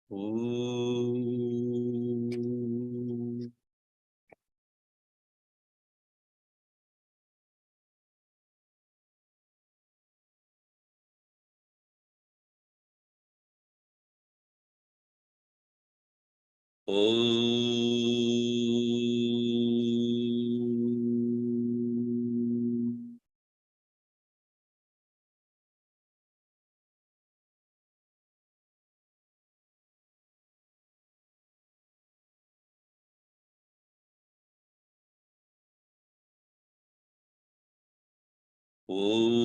Om. Om. Om.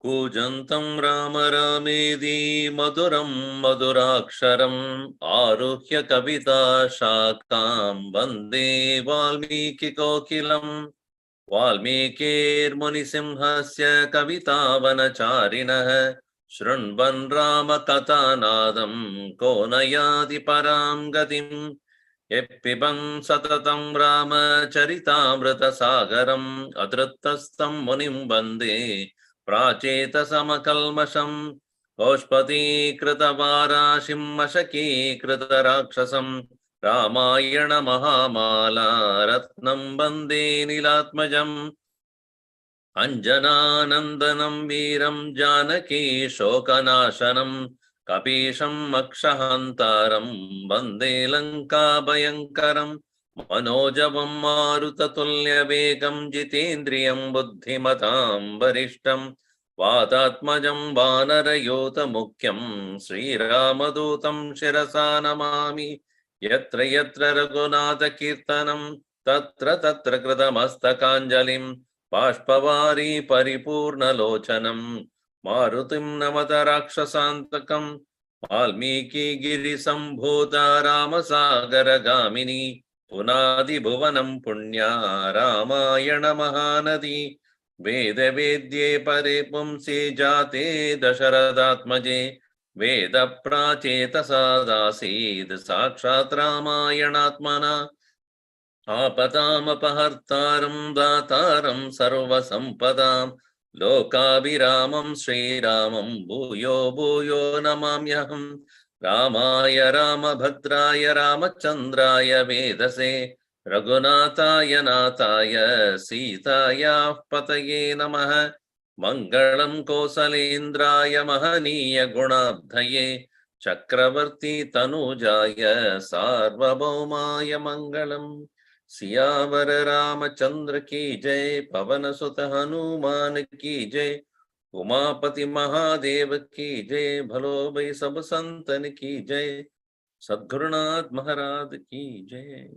कूजन्तं Ram रामेति मधुरं मधुराक्षरम् आरुह्य कविता शाखां वन्दे वाल्मीकिकोकिलम् वाल्मीकिर्मुनिसिंहस्य कवितावनचारिणः शृण्वन् रामकथानादं को न याति परां गतिम् यः पिबन् सततं रामचरितामृतसागरम् अतृप्तस्तं मुनिं वन्दे प्राचेतसमकल्मषम् गोष्पदीकृतवाराशिं मशकीकृतराक्षसम् रामायण महामाला रत्नं वन्दे नीलात्मजम् अंजनानन्दनं वीरं जानकी शोकनाशनं कपीशम् अक्षहन्तारं वन्दे लङ्काभयङ्करम् मनोजवं मारुततुल्यवेगं जितेन्द्रियं बुद्धिमतां वरिष्ठं वातात्मजं वानरयूथमुख्यं श्रीरामदूतं शिरसा नमामि यत्र यत्र रघुनाथकीर्तनं तत्र तत्र कृतमस्तकाञ्जलिं बाष्पवारी परिपूर्णलोचनं मारुतिं नमत राक्षसान्तकं वाल्मीकिगिरिसम्भूता रामसागरगामिनी पुनादिभुवनं पुण्या रामायण महानदी वेदवेद्ये परे पुंसि जाते दशरथात्मजे वेदप्राचेतसादासीद् साक्षात् रामायणात्मना आपदामपहर्तारं दातारं सर्वसम्पदां लोकाभिरामं श्रीरामं भूयो भूयो नमाम्यहम् रामाय रामभद्राय रामचन्द्राय वेदसे रघुनाथाय नाथाय सीतायाः पतये नमः मङ्गलं कौसलेन्द्राय महनीय गुणाब्धये चक्रवर्ती तनुजाय सार्वभौमाय मङ्गलम् सियावर रामचंद्र की जय पवन सुत हनुमान की जय उमापति महादेव की जय भलो भई सब संतन की जय सद्गुरुनाथ महाराज की जय.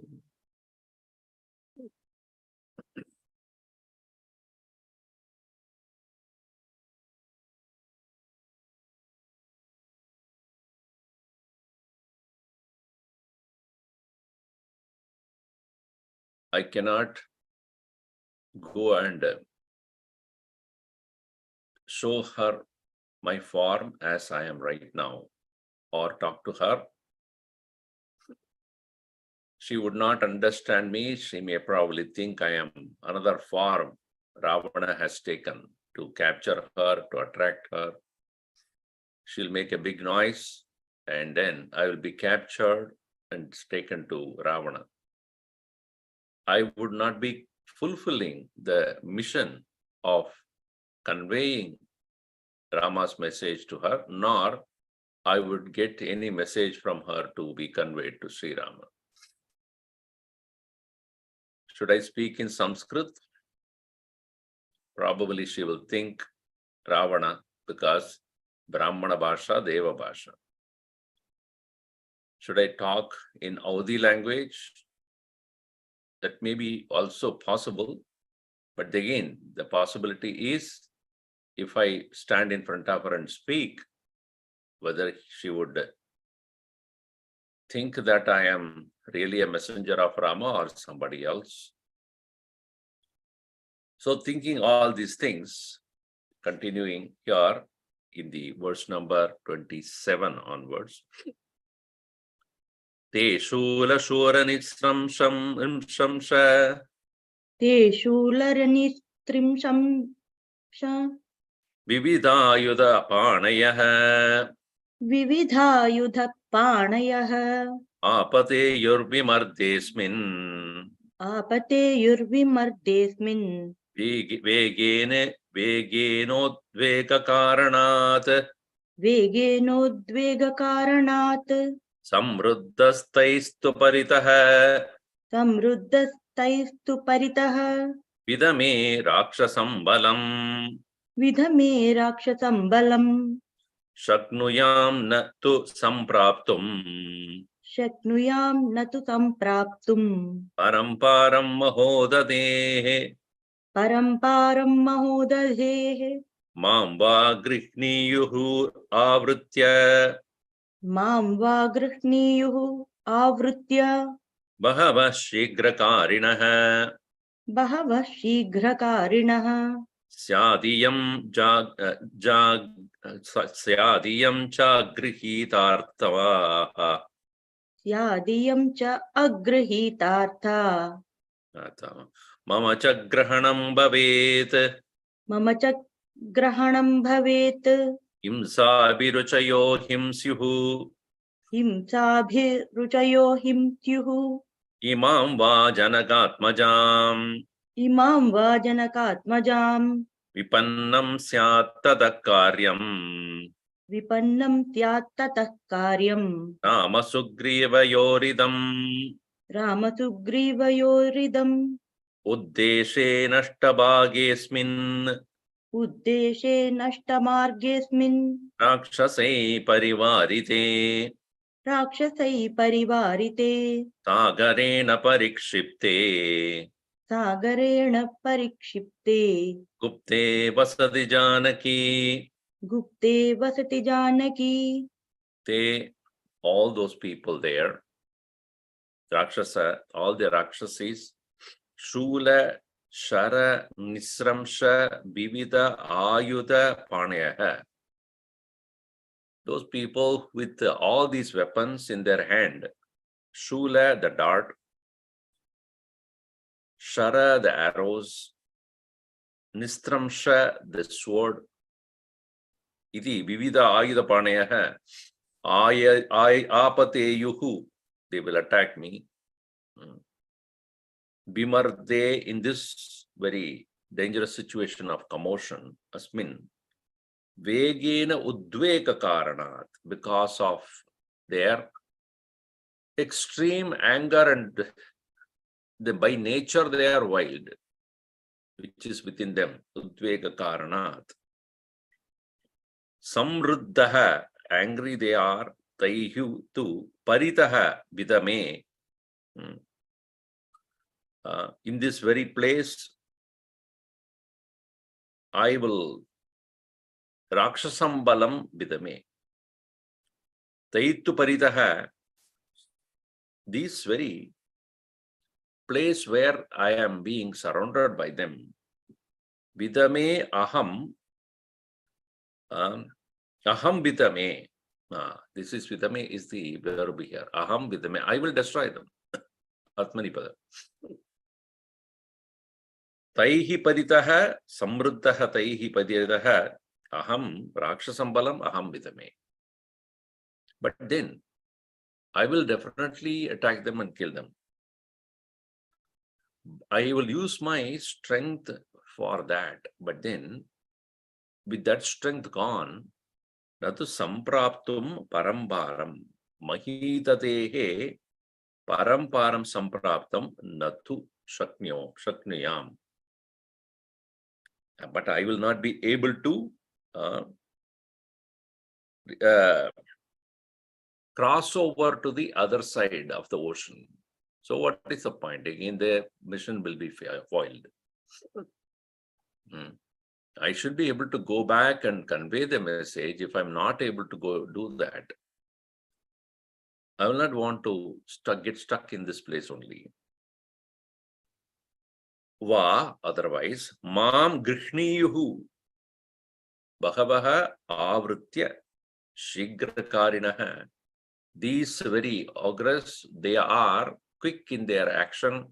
I cannot go and show her my form as I am right now or talk to her. She would not understand me. She may probably think I am another form Ravana has taken to capture her, to attract her. She'll make a big noise and then I will be captured and taken to Ravana. I would not be fulfilling the mission of conveying Rama's message to her, nor I would get any message from her to be conveyed to Sri Rama. Should I speak in Sanskrit? Probably she will think Ravana because Brahmana Bhasha, Deva Bhasha. Should I talk in Audi language? That may be also possible, but again, the possibility is if I stand in front of her and speak, whether she would think that I am really a messenger of Rama or somebody else. So thinking all these things, continuing here in the verse number 27 onwards. Te shula shura nistramsham imshamsha Te shularnistrimsham vividayuda panayah vividhayudha panayah apate yurvimardesmin apate yurvimardesmin vegenodvega karanat vegenodvegakaranat samruddhastaistu paritah samruddhastaistu paritah vidame rakshasam balam vidhame rakshasam balam shaknuyam na tu sampraptum shaknuyam natu sampraptum paramparam mahodade paramparam mahodadhehe mam va grihniyuhu avritya mam va grihniyuhu avritya bahava shigrakarinaha bahava shighrakariणः syadiyam syadiyam cha grihitartava स्यादियं च अगृहीतार्था mama cha grahanam bhavet मम च ग्रहणं भवेत् himsa abhiruchayo himsyuhu हिंसाभिरुचयो हिंस्युः imam va janagatmajam इमां वा जनकात्मजां vipannam syat tadakaryam विपन्नं स्यात् ततः कार्यम् nama sugrivayoridam रामसुग्रीवयोरिदम् uddeshe nashtabhagesmin उद्देशे नष्टमार्गेऽस्मिन् rakshasai parivarite राक्षसैः परिवारिते sagarena parikshipte सागरेण परिक्षिप्ते gupte vasati janaki. Gupte वसति Janaki They, all those people there, Rakshasa, all the Rakshasis, Shula, Shara, Nisramsha, Vivida, Ayuda, Panyaha. Those people with all these weapons in their hand, Shula, the dart, Shara, the arrows, Nistramsha, the sword, Iti, Vivida, Ayuda, Panyaha, Apateyuhu, they will attack me. Bimarde, in this very dangerous situation of commotion, asmin, vegena udveka karanat, because of their extreme anger and by nature they are wild, which is within them, udveka karanat. Samruddhaha, angry they are, taihu tu, paritaha vidame. In this very place, I will rakshasam balam vidame. Taitu paritaha, this very place where I am being surrounded by them. Vidame aham, aham vidame. This is vidame is the verb here. Aham vidame, I will destroy them. Atmanipada. Taihi paditaha, samruddhaha taihi paditaha, aham rakshasam balam aham vidame. But then, I will definitely attack them and kill them. I will use my strength for that. But then, with that strength gone, natu sampraptum paramparam mahitatehe paramparam sampraptam natu shaknuyam. But I will not be able to cross over to the other side of the ocean. So what is the point? Again, the mission will be foiled. I should be able to go back and convey the message. If I'm not able to go do that, I will not want to get stuck in this place only. Va, otherwise, mam grihniyuhu. Bhagavaha Avritya Shigrakarinah. These very ogres, they are quick in their action.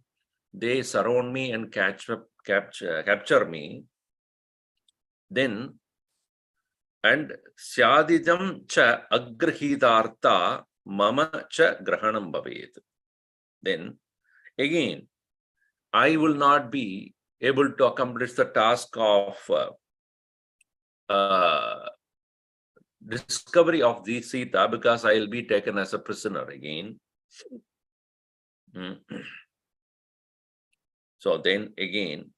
They surround me and capture me. Then, and Syadidam cha agrahitartha mama cha grahanam bhavet. Then, again, I will not be able to accomplish the task of discovery of the Sita because I will be taken as a prisoner again. So then again,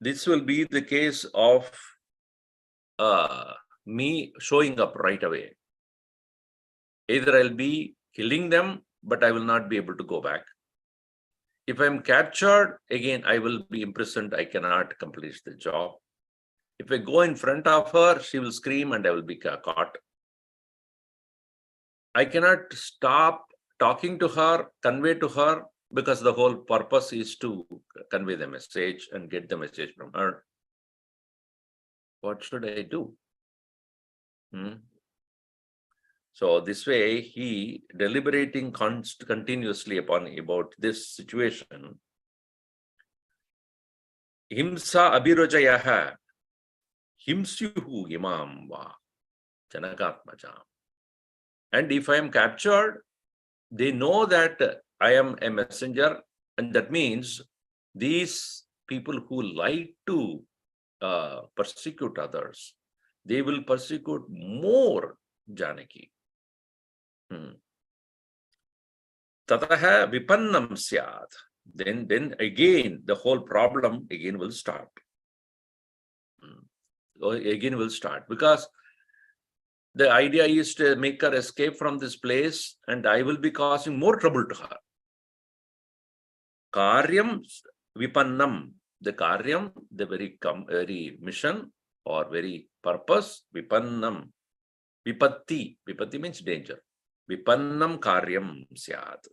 this will be the case of me showing up right away. Either I'll be killing them, but I will not be able to go back. If I'm captured, again, I will be imprisoned. I cannot complete the job. If I go in front of her, she will scream and I will be caught. I cannot stop talking to her, convey to her, because the whole purpose is to convey the message and get the message from her. What should I do? So this way, he deliberating continuously about this situation. Himsa abhirojayaha himsyuhu imam va janakatmajam. And if I am captured, they know that I am a messenger, and that means these people who like to persecute others, they will persecute more Janaki. Tataha vipannam syad. Then again, the whole problem again will start. Again will start, because the idea is to make her escape from this place, and I will be causing more trouble to her. Karyam vipannam. The karyam, the very mission or very purpose, vipannam. Vipatti. Vipatti means danger. Vipannam karyam syad.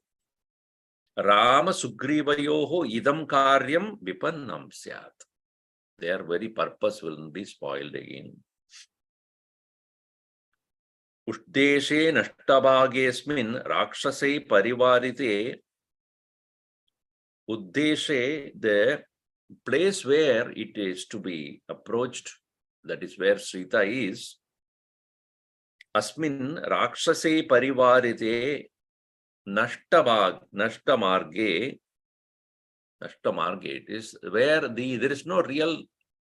Rama Sugrivayoho idam karyam vipannam syad. Their very purpose will be spoiled again. Uddeshe nashtabhagesmin rakshasai parivarite. Uddeshe, the place where it is to be approached, that is where Sita is. Asmin rakshasai parivarite nashtamarge. Nashtamarge, it is where there is no real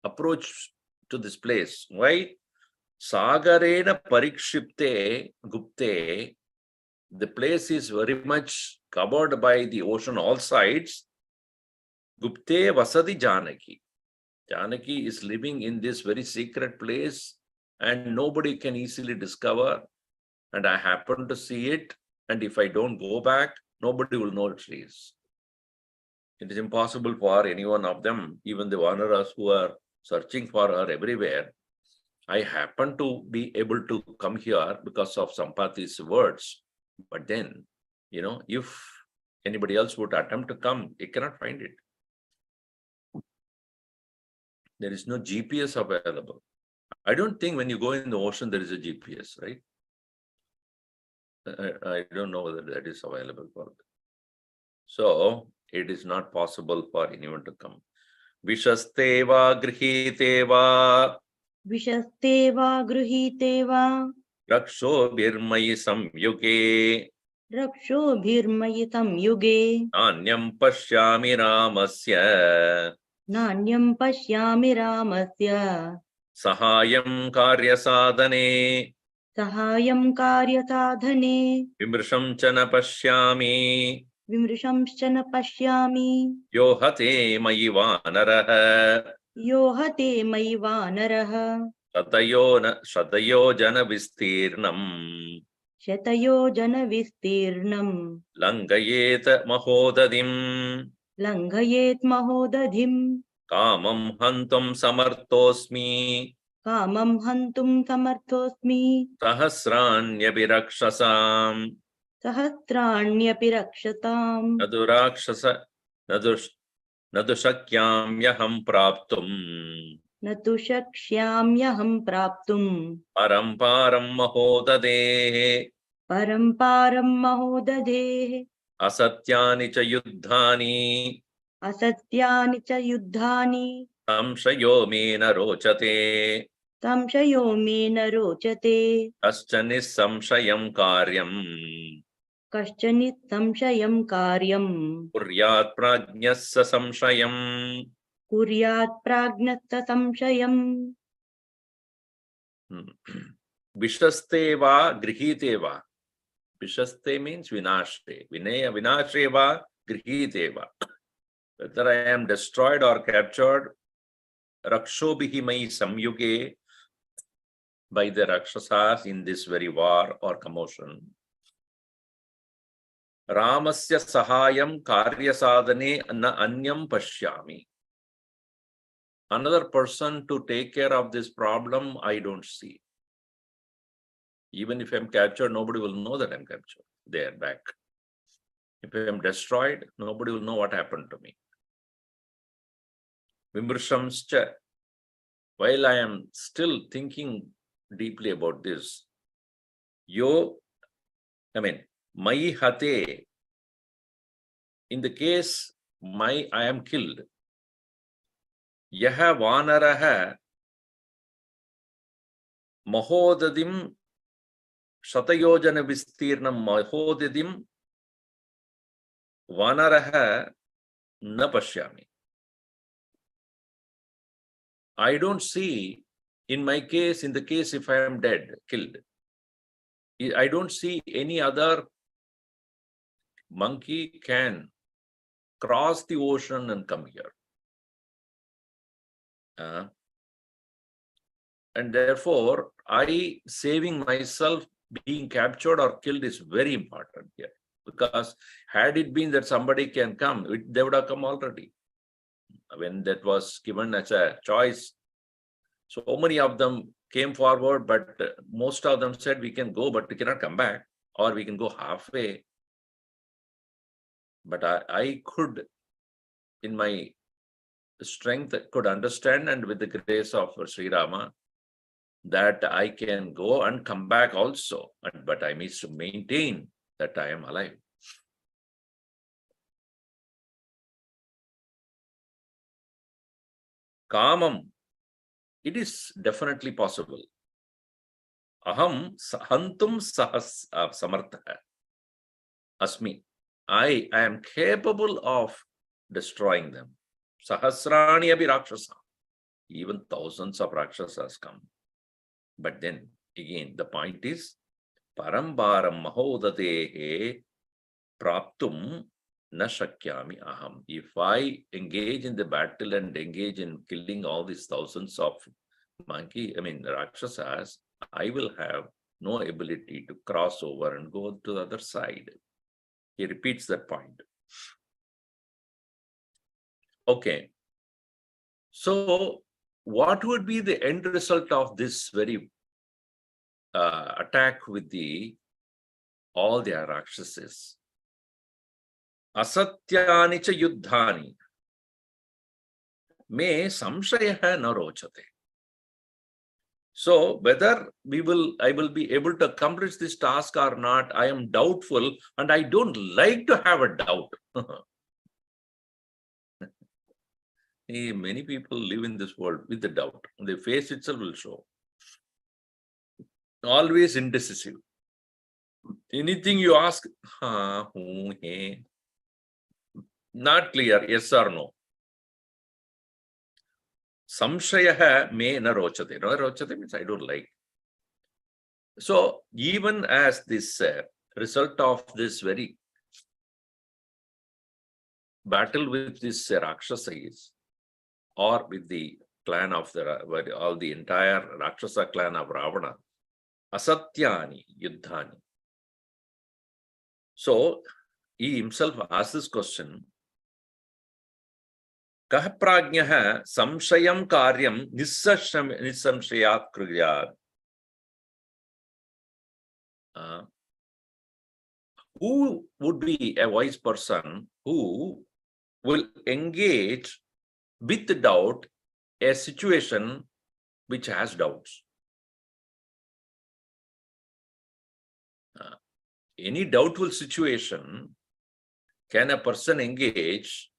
approach to this place. Why? Sagarena parikshipte gupte. The place is very much covered by the ocean all sides. Gupte vasadi Janaki. Janaki is living in this very secret place and nobody can easily discover. And I happen to see it. And if I don't go back, nobody will know she is. It is impossible for any one of them, even the Vanaras who are searching for her everywhere. I happen to be able to come here because of Sampati's words. But then, if anybody else would attempt to come, they cannot find it. There is no GPS available. I don't think when you go in the ocean, there is a GPS, right? I don't know whether that is available for them. So, it is not possible for anyone to come. Vishasteva grihiteva. Vishasteva gruhiteva. Raksho birmayi samyuge. Raksho bhirmayi samyuge. Nanyam pashyami ramasya. Nanyam pashyami ramasya. Sahayam karya sadhane. Sahayam karya sadhane. Vimrisham chana pashyami. Vimrishamshana pashyami. Yohate mayi vanaraha. Yohate mayi vanaraha. Shatayo jana vistirnam. Shatayo jana vistirnam. Langayet mahodadim. Langhayet mahodadhim. Kamam hantum samartosmi. Kamam hantum samarthosmi. Sahasranyapi rakshasam. Sahasranyapi rakshatam. Nadu shakyam yaham praptum. न तु शक्ष्याम्यहं प्राप्तुम् param param mahodadehe परं पारं महोदधेः asatyani cha yuddhani असत्यानि च युद्धानि samshayo me na rochate संशयो मे न रोचते kaschani samshayam karyam कश्चन संशयं कार्यं kuryat prajnasya samshayam. कुर्यात् प्राज्ञस्य संशयम् Vishaste va grihite va. Vishaste means vinashte. Vinaya vinashe va grihite va. Whether I am destroyed or captured, rakshobhihi mai samyuge, by the Rakshasas in this very war or commotion. Ramasya sahayam karya sadhane na anyam pashyami. Another person to take care of this problem, I don't see. Even if I'm captured, nobody will know that I'm captured. They are back. If I'm destroyed, nobody will know what happened to me. Vimrshamscha. While I am still thinking deeply about this, Mai hate, in the case I am killed, yaha vanaraha mahodadim shatayojana vistirnam mahodadim vanaraha na pashyami. I don't see, in my case, in the case if I am dead, killed, I don't see any other monkey can cross the ocean and come here. And therefore, saving myself being captured or killed is very important here. Because had it been that somebody can come, they would have come already. When that was given as a choice, so many of them came forward, but most of them said we can go, but we cannot come back, or we can go halfway. But I could, in my strength, could understand, and with the grace of Sri Rama, that I can go and come back also, but I need to maintain that I am alive. Kamam, it is definitely possible. Aham hantum sahas samartha asmi. I am capable of destroying them. Sahasrani abhi rakshasa. Even thousands of rakshasas come. But then again, the point is, parambaram mahodadehe praptum na shakyami aham. If I engage in the battle and engage in killing all these thousands of rakshasas, I will have no ability to cross over and go to the other side. He repeats that point. Okay. So, what would be the end result of this very attack with all the Rakshasas? Asatyani cha yuddhani me samshayah na rochate. So whether I will be able to accomplish this task or not, I am doubtful, and I don't like to have a doubt. Many people live in this world with the doubt. The face itself will show. Always indecisive. Anything you ask, not clear, yes or no. Samshayah me na rochate. No rochate means I don't like. So even as this result of this very battle with this Rakshasa is, or with the clan of all the entire Rakshasa clan of Ravana, asatyani yuddhani. So he himself asks this question, Kah prajnah samshayam karyam nisamshayat kriyat. Who would be a wise person who will engage with doubt a situation which has doubts. Any doubtful situation, can a person engage?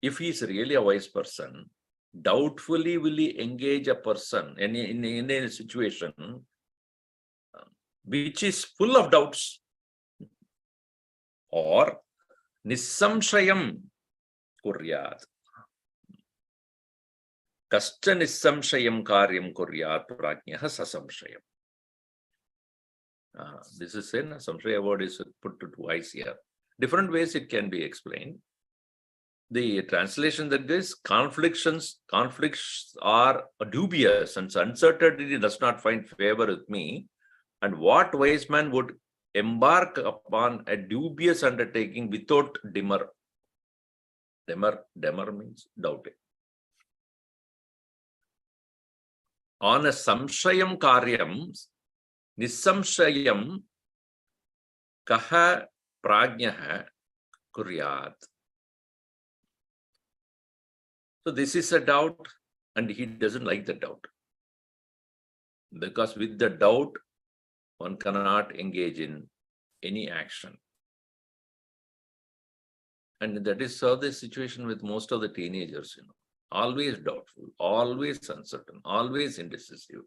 If he is really a wise person, doubtfully will he engage a person in a situation which is full of doubts? Or nissamshayam kuryat. Kashta nissamshayam karyam kuryat prajnah sasamshayam. This is a samshaya word is put to twice here. Different ways it can be explained. The translation that this conflicts are dubious and uncertainty does not find favor with me. And what wise man would embark upon a dubious undertaking without demur? Demur means doubting. On a samshayam karyam, nissamshayam kaha prajnah kuryat. So this is a doubt, and he doesn't like the doubt. Because with the doubt, one cannot engage in any action. And that is so the situation with most of the teenagers, always doubtful, always uncertain, always indecisive,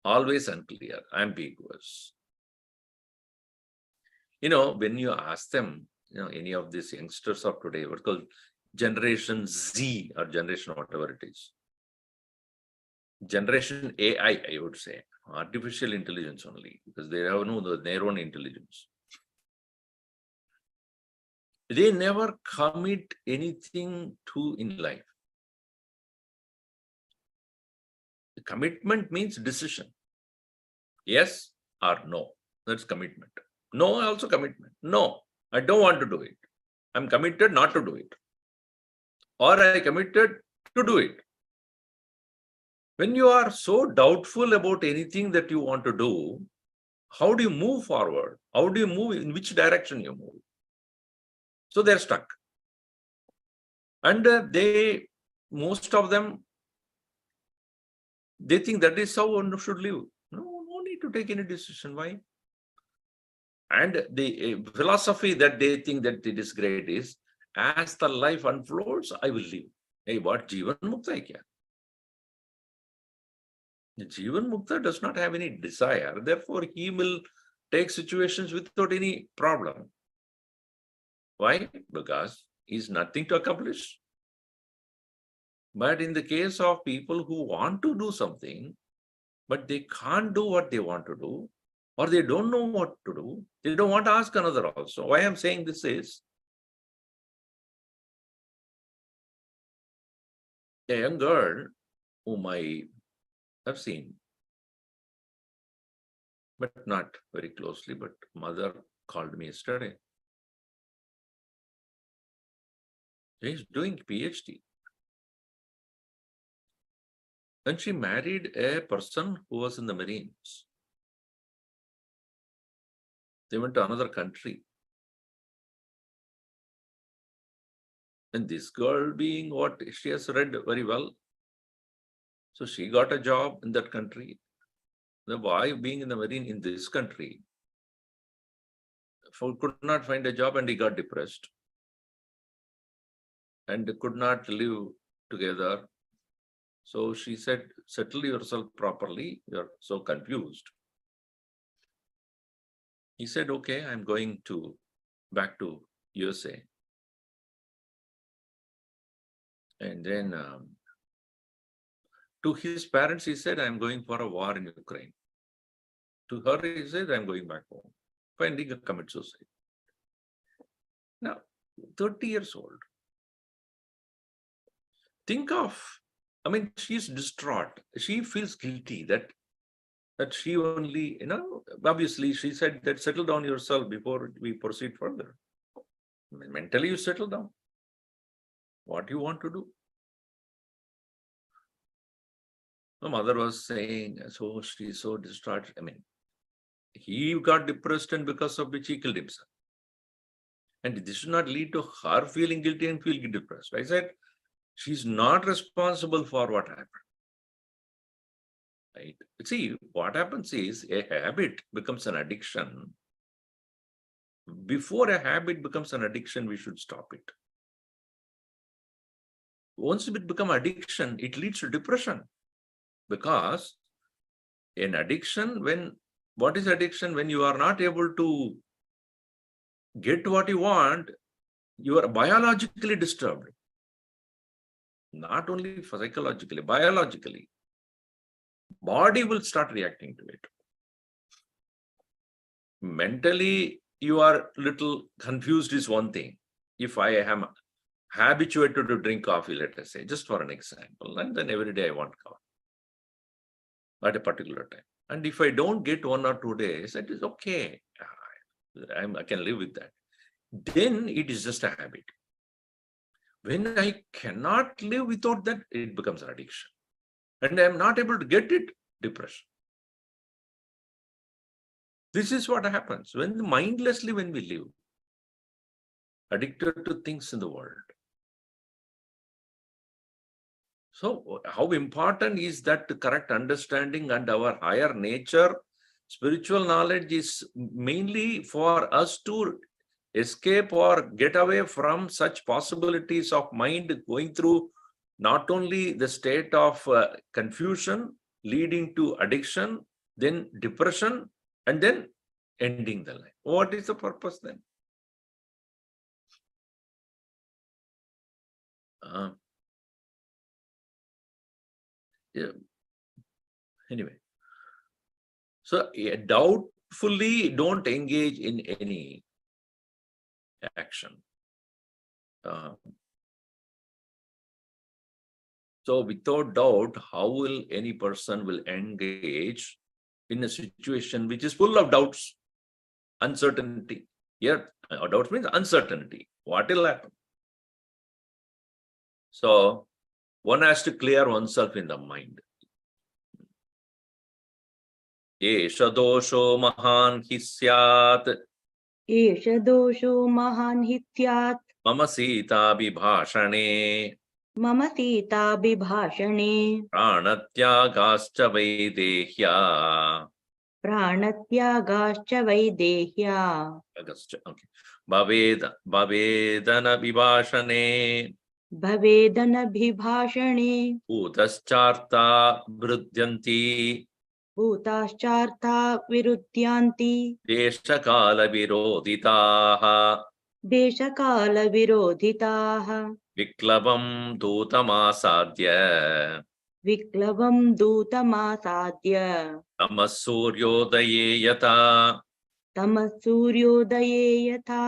always unclear, ambiguous. When you ask them, any of these youngsters of today, what called Generation Z or generation whatever it is, Generation AI, I would say, artificial intelligence only, because they have their own intelligence. They never commit anything to in life. The commitment means decision. Yes or no. That's commitment. No, also commitment. No, I don't want to do it. I'm committed not to do it. Or I committed to do it. When you are so doubtful about anything that you want to do, how do you move forward? How do you move? In which direction you move? So they're stuck. And most of them, they think that is how one should live. No need to take any decision. Why? And the philosophy that they think that it is great is, as the life unfolds, I will live. Hey, what Jivan Mukta hai kya? The Jivan Mukta does not have any desire. Therefore, he will take situations without any problem. Why? Because he's nothing to accomplish. But in the case of people who want to do something, but they can't do what they want to do, or they don't know what to do, they don't want to ask another also. Why I'm saying this is, a young girl whom I have seen, but not very closely, but mother called me yesterday. She's doing PhD. And she married a person who was in the Marines. They went to another country. And this girl being what she has read very well. So she got a job in that country. The boy being in the Marine in this country could not find a job and he got depressed. And could not live together. So she said, settle yourself properly. You're so confused. He said, okay, I'm going back to USA. And then to his parents, he said, I'm going for a war in Ukraine. To her, he said, I'm going back home. Finally, he commit suicide. Now, 30 years old. Think of, she's distraught. She feels guilty that she only, obviously she said that settle down yourself before we proceed further. Mentally you settle down. What you want to do? The mother was saying, so she's so distraught. He got depressed and because of which he killed himself. And this should not lead to her feeling guilty and feeling depressed. I said, She's not responsible for what happened. Right? See, what happens is a habit becomes an addiction. Before a habit becomes an addiction, we should stop it. Once it becomes addiction, it leads to depression. Because an addiction, what is addiction? When you are not able to get what you want, you are biologically disturbed. Not only psychologically, biologically. Body will start reacting to it. Mentally, you are little confused is one thing. If I am habituated to drink coffee, let us say, just for an example, and then every day I want coffee at a particular time. And if I don't get 1 or 2 days, it is okay. I can live with that. Then it is just a habit. When I cannot live without that, it becomes an addiction. And I am not able to get it, depression. This is what happens when mindlessly when we live, addicted to things in the world. So how important is that correct understanding and our higher nature? Spiritual knowledge is mainly for us to escape or get away from such possibilities of mind going through not only the state of confusion leading to addiction, then depression, and then ending the life. What is the purpose then? Yeah. Anyway, so doubtfully don't engage in any action. So without doubt, how will any person will engage in a situation which is full of doubts, uncertainty? Here, doubts means uncertainty. What will happen? So one has to clear oneself in the mind. Esha dosho mahan hi syat. Esha dosho mahan hityat. Mama sita vibhashane. Mama sita bibhashane. Pranatyāgascha vaidehya. Pranatyāgascha vaidehya. Okay. Bhavedana vibhashane. Bhavedana bhibhashane. Bhutascharta vruddhyanti. Bhutaschartha virudhyanti. Deshakala virodhitaha. Deshakala virodhitaha. Viklavam dutamasadhya. Viklavam dutamasadhya. Tamasuryodaye yata. Tamasuryodaye yatha.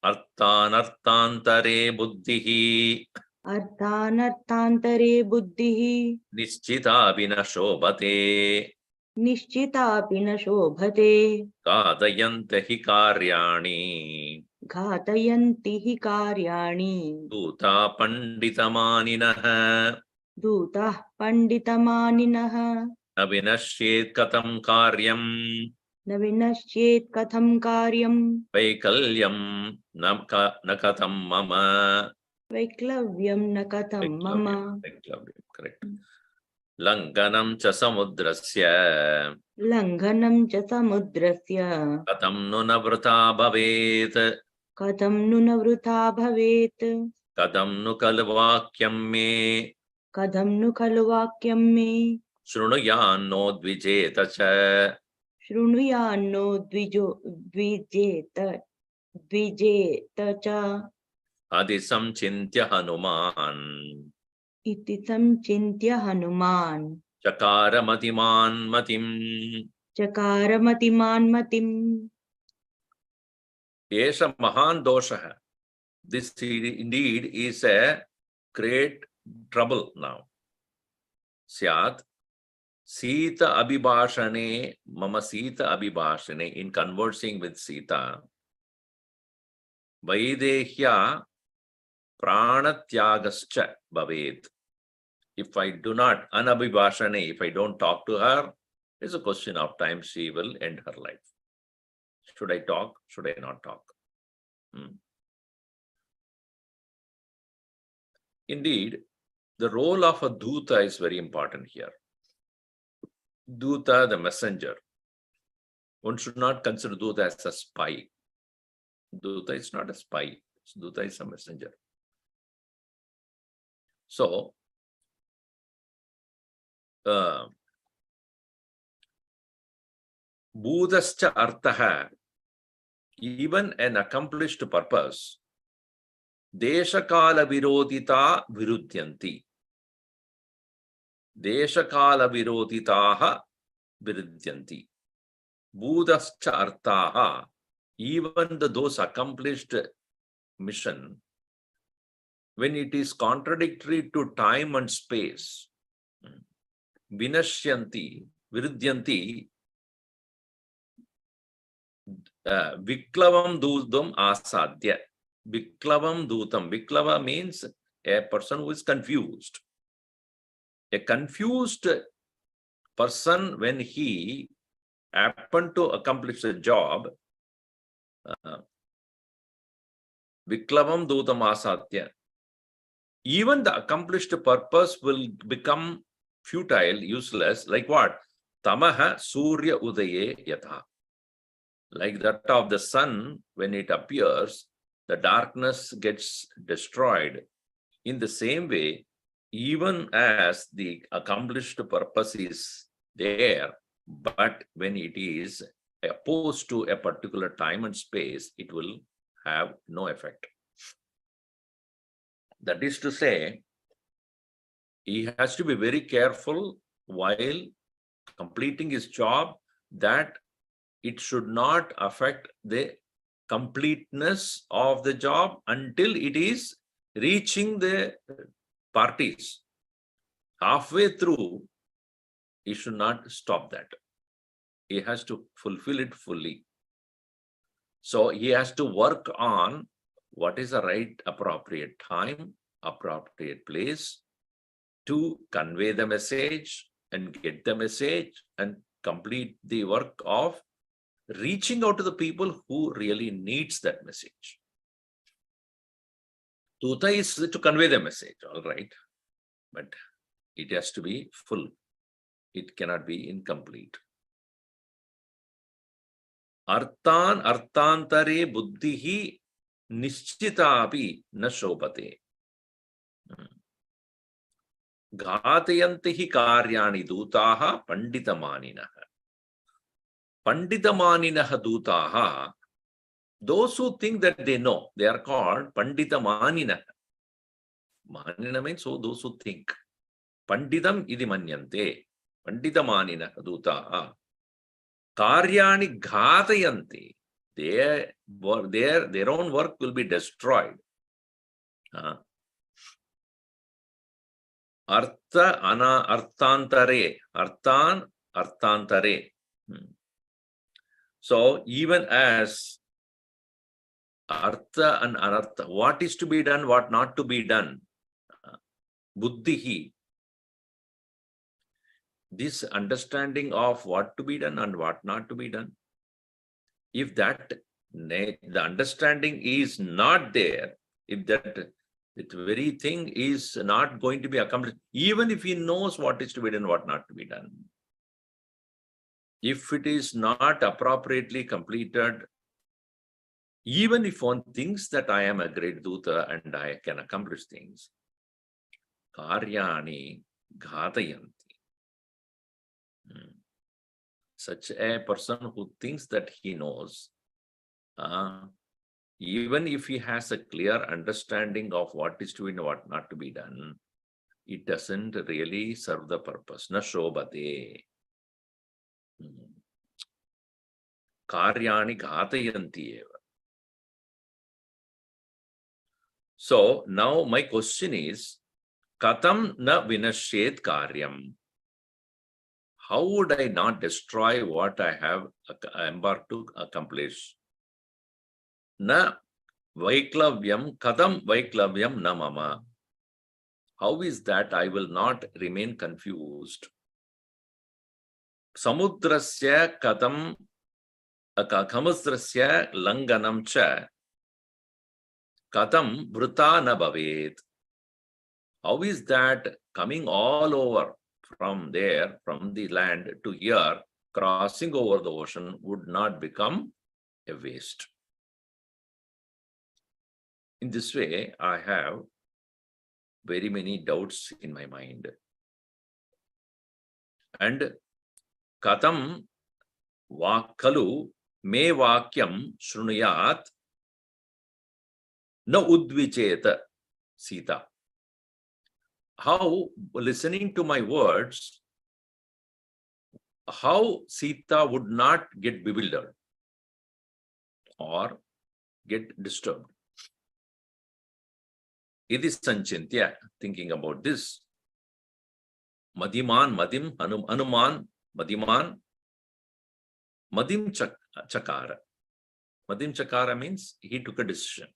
Arthanarthantare buddhihi. Arthanarthantare buddhihi. Nischita vinashobhate. Nishchitapi na shobhate. Kadayanta hi karyani. Ghatayanti hi karyani. Duta panditamaninaha. Dutah panditamaninaha. Navinashyet katam karyam. Na vinashyet katham karyam. Vaikalyam nakatam mama. Vaiklavyam na katham mama. Vaiklavyam, correct. Langanam cha samudrasya. Langhanam cha samudrasya. Katam nu navrata bhavet. Katham nu navrutha bhavet. Katam nu kalvakyam me. Kadam nu khalu vakyam me. Shrunuyanno dvijeta cha. Shrunuyanno dvijeta cha. Adisam chintya Hanuman. Iti samchintya Hanuman. Chakara matiman matim. Chakara matiman matim. Esha mahan dosha. This indeed is a great trouble now. Syat Sita abhibhashane, mama Sita abhibhashane, in conversing with Sita, Vaidehya pranatyagascha bhaved. If I do not, anabhibhashane, if I don't talk to her, it's a question of time she will end her life. Should I talk? Should I not talk? Indeed, the role of a Duta is very important here. Duta, the messenger. One should not consider Duta as a spy. Duta is not a spy. Duta is a messenger. So, Bhudascha arthaha, even an accomplished purpose, Deshakala virodita virudyanti. Deshakala viroditaha virudyanti. Bhudascha arthaha, even those accomplished mission, when it is contradictory to time and space, vinashyanti, virudyanti, viklavam dudam asadya. Viklavam dutam. Viklava means a person who is confused. A confused person, when he happened to accomplish a job, viklavam dutam asadya. Even the accomplished purpose will become futile, useless, like what? Tamaha surya udaye yatha. Like that of the sun, when it appears, the darkness gets destroyed. In the same way, even as the accomplished purpose is there, but when it is opposed to a particular time and space, it will have no effect. That is to say, he has to be very careful while completing his job that it should not affect the completeness of the job until it is reaching the parties. Halfway through, he should not stop that. He has to fulfill it fully. So he has to work on what is the right appropriate time, appropriate place to convey the message and get the message and complete the work of reaching out to the people who really needs that message. Tuta is to convey the message, all right, but it has to be full. It cannot be incomplete. Arthan artantare buddhihi nischitapi na shobhate. Ghatayanti karyani dutaha panditamaninaha. Panditamaninaha dutaha, those who think that they know, they are called panditamaninaha. Manina means so those who think. Pandidam idi manyante. Panditamaninaha dutaha. Karyani ghatayanti. Their own work will be destroyed. Arthantare. Arthan arthantare. So even as artha and anartha, what is to be done, what not to be done, buddhihi, this understanding of what to be done and what not to be done, if that the understanding is not there, if that very thing is not going to be accomplished, even if he knows what is to be done, what not to be done, if it is not appropriately completed, even if one thinks that I am a great Duta and I can accomplish things, karyani ghatayanti. Such a person who thinks that he knows, even if he has a clear understanding of what is to be and what not to be done, it doesn't really serve the purpose. Na shobhate. Karyani ghatayanti eva. So now my question is, katam na vinashet karyam? How would I not destroy what I have embarked to accomplish? Na vaiklavyam, kadam vaiklavyam na mama. How is that I will not remain confused? Samudrasya kadam kamudrasya langanam cha kadam vrita na bhavet. How is that coming all over from there, from the land to here, crossing over the ocean would not become a waste? In this way, I have very many doubts in my mind. And katam vakalu me vakyam shrunuyat na udvicheta Sita. How, listening to my words, how Sita would not get bewildered or get disturbed. It is sanchintya, thinking about this. Madiman, Madim, Hanuman, Madiman, Madim Chakara. Madim Chakara means he took a decision.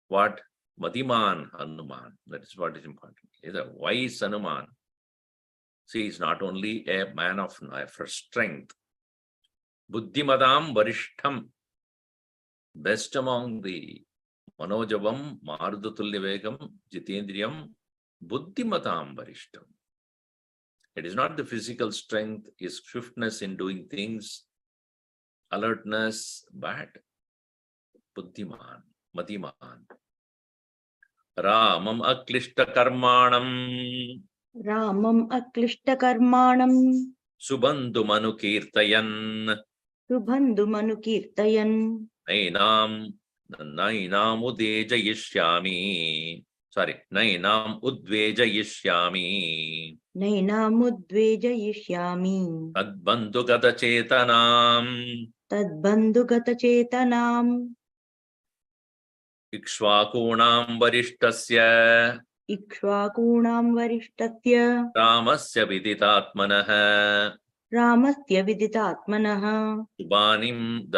What? Madiman Hanuman. That is what is important. He is a wise Hanuman. See, he is not only a man of strength. Buddhimadam Varishtham. Best among the Manojavam, Marudatulyavegam, Jitendriyam, Buddhimatam Varishtham. It is not the physical strength, his swiftness in doing things, alertness, but Buddhiman, Madiman. Ramam Aklishta Karmanam. Ramam Aklishta Karmanam. Subandhu Manu Kirtayan. Subandhu Manu Kirtayan. Nainam Udvejayishyami. Sorry, Nainam Udvejayishyami. Nainam Udvejayishyami. Tadbandhu Gata Chetanam. Tadbandhu Gata Chetanam. Ikshvakunam Varishtasya. Ikshvakunam Varishtasya. Ramasya Viditatmanah. Ramasya Viditatmanah. Shubhani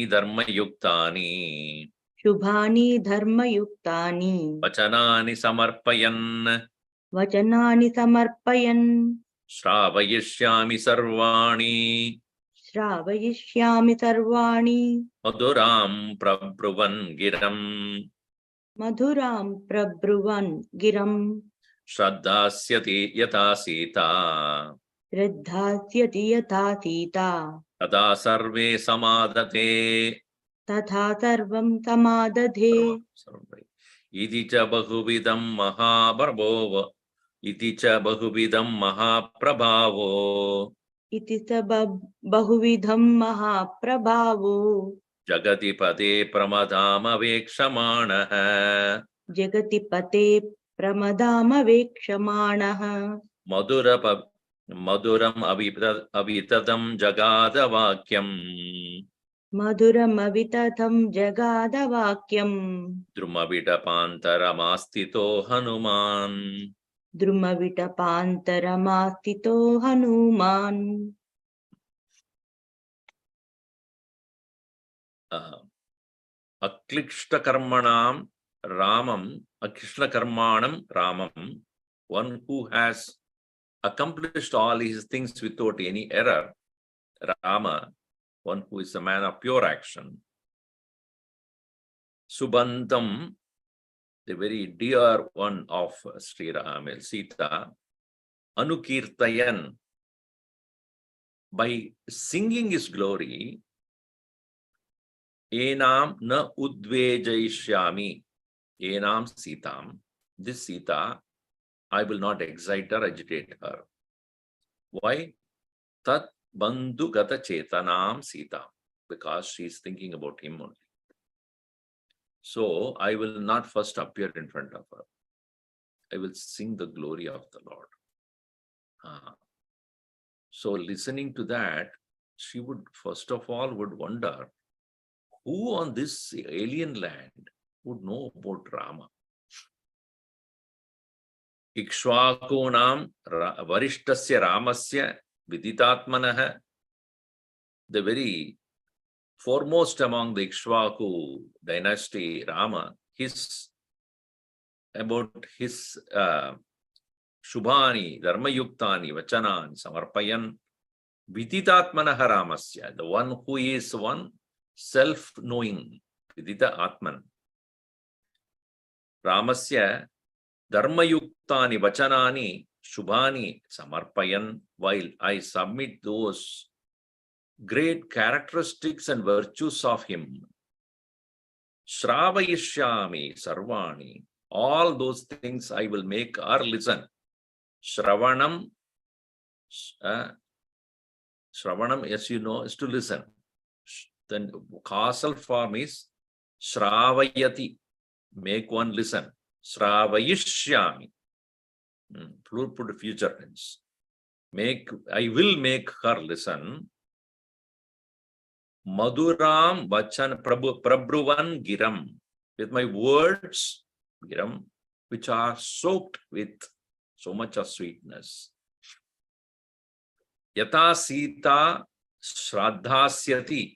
Dharmayuktani. Shubhani Dharmayuktani. Vachanani Samarpayan. Vachanani Samarpayan. Shravayishyami Sarvani. Shravayishyami Sarvani. Madhuram Prabhuvan Giram. Madhuram Prabhuvan Giram. Shraddhasyati Yata Sita. Shraddhasyati yatha Sita. Tada Sarve Samadate. Tatha sarvam samadadhe. Iti cha bahuvidam mahaprabhavo. Iti cha bahuvidam mahaprabhavo. Iti sabab bahuvidham mahaprabhavo. Jagati pate pramadama vekshamanaha. Jagati pate pramadama vekshamanaha. Maduram avitadam jagada vakyam. Madhuram avitatham jagada vakyam. Drumavitapantaramastito Hanuman. Drumavitapantaramastito Hanuman. Aklishta karmanam Ramam. Aklishta karmanam Ramam. One who has accomplished all his things without any error. Rama. One who is a man of pure action. Subandham, the very dear one of Sri Ram, Sita, Anukirtayan, by singing his glory, Enam na udvejayishyami, Enam Sitam, this Sita, I will not excite or agitate her. Why? Tat Bandhu Gata Chetanam Sita, because she is thinking about him only. So I will not first appear in front of her. I will sing the glory of the Lord. So listening to that, she would first of all would wonder, who on this alien land would know about Rama? Ikshvakunam Varishtasya Ramasya Viditatmanah, the very foremost among the Ikshvaku dynasty, Rama, about his Shubhani, Dharmayuktani, Vachanani, Samarpayan, Viditatmanah Ramasya, the one who is one self-knowing, Vidita Atman. Ramasya dharmayuktani vachanani shubhani samarpayan, while I submit those great characteristics and virtues of him. Shravayishyami sarvani, all those things I will make her listen. Shravanam, Shravanam, as you know, is to listen. Then causal form is Shravayati, make one listen. Shravayishyami, put future tense. I will make her listen. Madhuram Vachan Prabhuvan Giram, with my words, Giram, which are soaked with so much of sweetness. Yata Sita Shraddhasyati.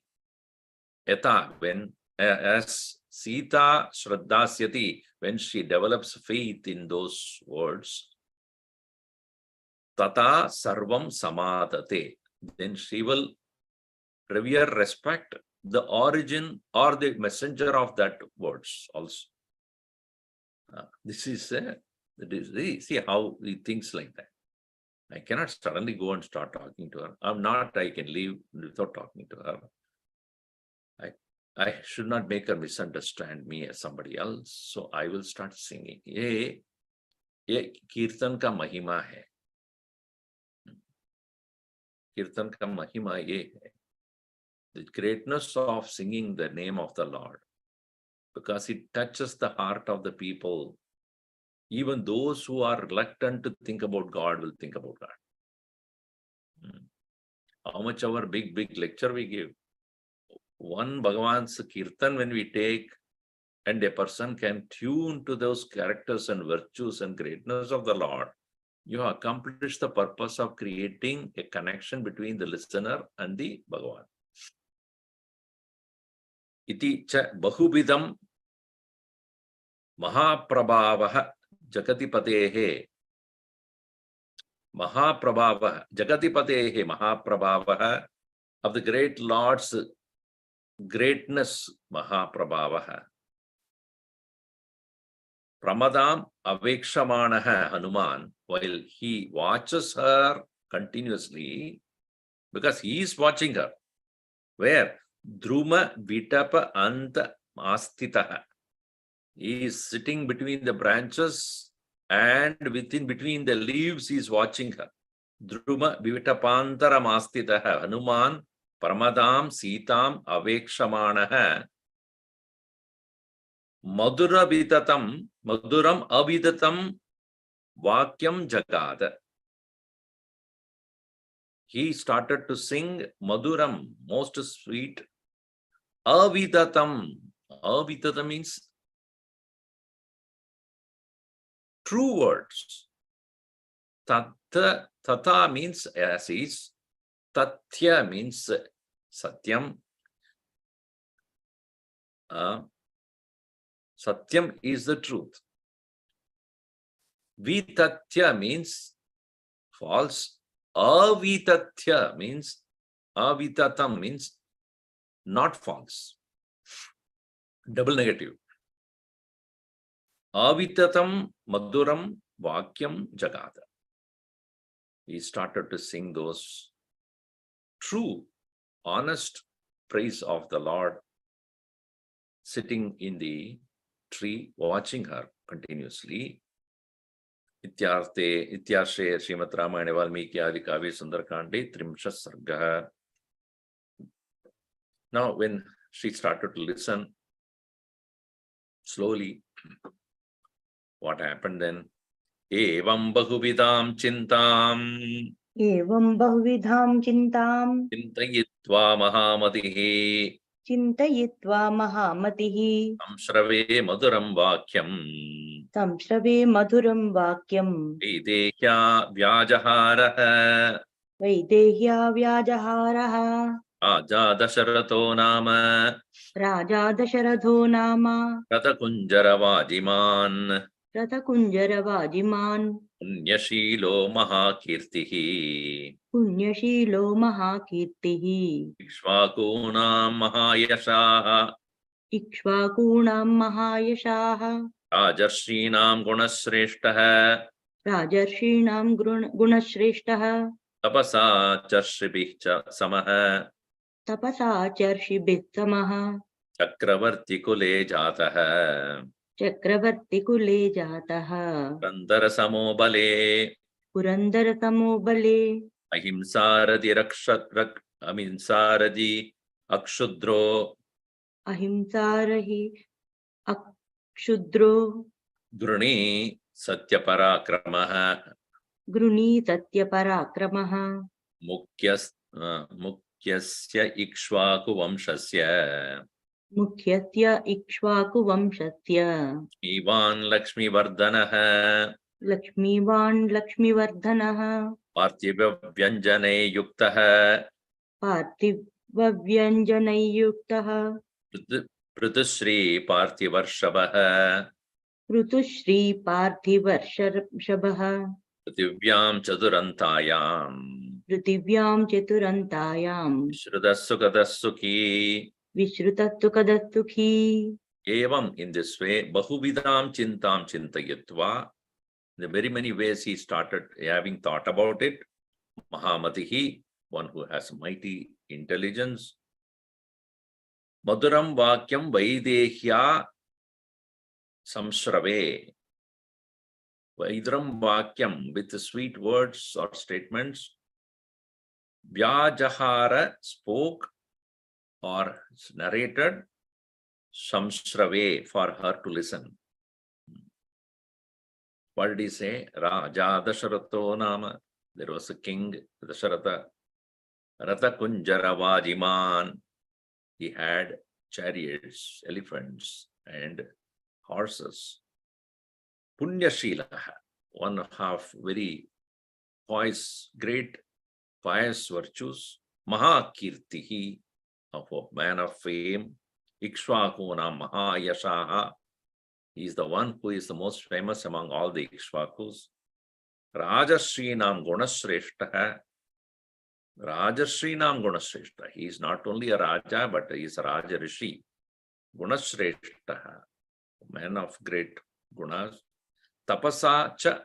Yata, when as Sita Shraddhasyati, when she develops faith in those words, Tata Sarvam Samadate, then she will revere, respect the origin or the messenger of that words also. This is see how he thinks like that. I cannot suddenly go and start talking to her. I can leave without talking to her. I should not make her misunderstand me as somebody else. So I will start singing. Ye kirtan ka mahima hai. Kirtan ka mahima ye hai. The greatness of singing the name of the Lord, because it touches the heart of the people. Even those who are reluctant to think about God will think about God. How much our big lecture we give. One Bhagavan's Kirtan when we take, and a person can tune to those characters and virtues and greatness of the Lord, you have accomplished the purpose of creating a connection between the listener and the Bhagavan. Iti cha bahubidam mahaprabhavaha jagatipatehe. Mahaprabhavaha jagatipatehe, mahaprabhavaha, of the great Lord's greatness, mahaprabhavaha. Pramadam avekshamanaha Hanuman, while he watches her continuously, because he is watching her. Where? Druma vitapa anta astitaha. He is sitting between the branches and between the leaves he is watching her. Druma vitapantaram astitaha. Hanuman Pramadam Sitam avekshamanaha. Maduram avidatam vakyam jagada. He started to sing Maduram, most sweet. Avidatam. Avidatam means true words. Tata means as is. Tatya means satyam. Satyam is the truth. Vitatya means false. Avitatya means, avitatam means not false. Double negative. Avitatam maduram vakyam jagada. He started to sing those true, honest praise of the Lord, sitting in the tree, watching her continuously. Ityarthe Srimad Ramayana Valmiki Sundarakand Sarga. Now, when she started to listen slowly, what happened then? Evam bahuvidam chintam. Evam bahuvidham chintam. Chintayitva mahamatihi. Chintayitva mahamatihi. Samshrave maduram vakyam. Samshrave maduram vakyam. Videhya vyajaharaha. Vaidehya vyajaharaha. Raja Dasharato nama. Raja Dasharatho nama. Ratakunjara vajiman. Ratakunjara vajiman. Punyashilo mahakirtihi. Punyashilo mahakirtihi. Ikshvakunam mahayashaha. Ikshvakunam mahayashaha. Rajarshīnām gunashreshtaha राजर्षीणां गुणश्रेष्ठः tapasa charshibhih cha samaha तपसाचर्षिभिः समः chakravarti kule jataha चक्रवर्तिकुले जातः Randara samo bale पुरन्दरतमो बले ahimsaradi akshudro अहिंसारहि अक्षुद्रो gruni satyaparakramaha गृणी सत्यपराक्रमः mukyasya ikshvaku vamshasya मुख्यस्य इक्ष्वाकुवंशस्य Ivan Lakshmi Vardhanaha लक्ष्मीवान् लक्ष्मीवर्धनः Parthiva Vyanjane Yuktaha पार्थिवव्यञ्जनैयुक्तः Prutusri Parthivarshabha ऋतुश्रीपार्थिवर्षभः Prithivyam Chadurantayam पृथिव्यां चतुरन्तायां Shrutasukadasuki विश्रुतस्तुकदस्तुखी Evam in this way Bahuvidam Chintam Chintayatva. In the very many ways he started having thought about it. Mahamatihi, one who has mighty intelligence. Madhuram Vakyam Vaidehya Samshrave. Vaidram Vakyam with sweet words or statements. Vyajahara spoke or narrated. Samshrave for her to listen. What did he say? Raja Dasharato Nama. There was a king, Dasharatha. Ratha Kunjara Vajiman. He had chariots, elephants, and horses. Punyashilaha, one of very pious, great pious virtues. Mahakirtihi, of a man of fame. Ikshvakuna Mahayashaha. He is the one who is the most famous among all the Ikshvakus. Rajarshīnām gunashreshtaha. Rajarshīnām gunashreshtaha. He is not only a Raja, but he is a Raja Rishi. Gunashreshtaha. Man of great gunas. Tapasa cha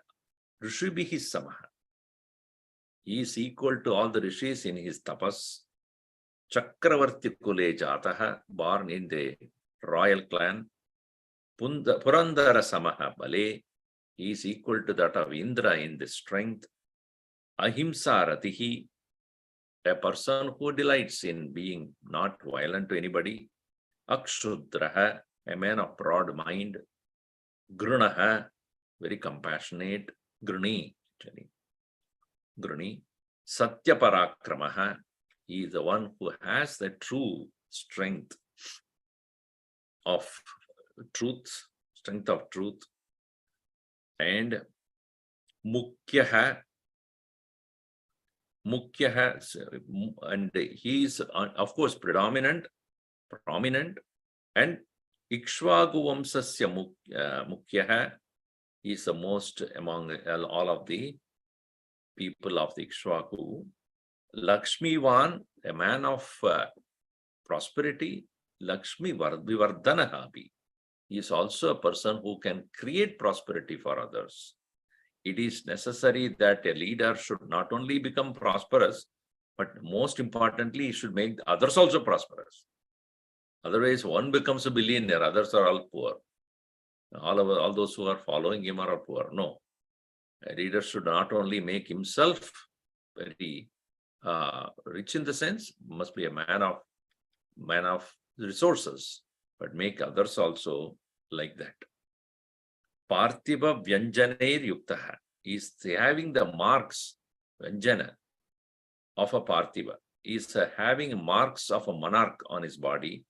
rishibhihi samaha. He is equal to all the rishis in his tapas. Chakravarti kule jataha. Born in the royal clan. Purandara samaha bale. He is equal to that of Indra in the strength. Ahimsa ratihi, a person who delights in being not violent to anybody. Akshudraha, a man of broad mind. Grunaha, very compassionate. Gruni, actually. Gruni. Satyaparakramaha, he is the one who has the true strength of truth, strength of truth. And Mukhyaha, and he is of course prominent, and Ikshvaku Vamsasya Mukhyaha, he is the most among all of the people of the Ikshvaku. Lakshmivan, a man of prosperity. Lakshmi Vivardhanaha. He is also a person who can create prosperity for others. It is necessary that a leader should not only become prosperous, but most importantly, he should make others also prosperous. Otherwise, one becomes a billionaire, others are all poor. All those who are following him are poor. No. A leader should not only make himself very rich in the sense, must be a man of resources, but make others also like that. Parthiva Vyanjaner Yuktaha is having the marks, Vyanjana, of a Parthiva. Is having marks of a monarch on his body.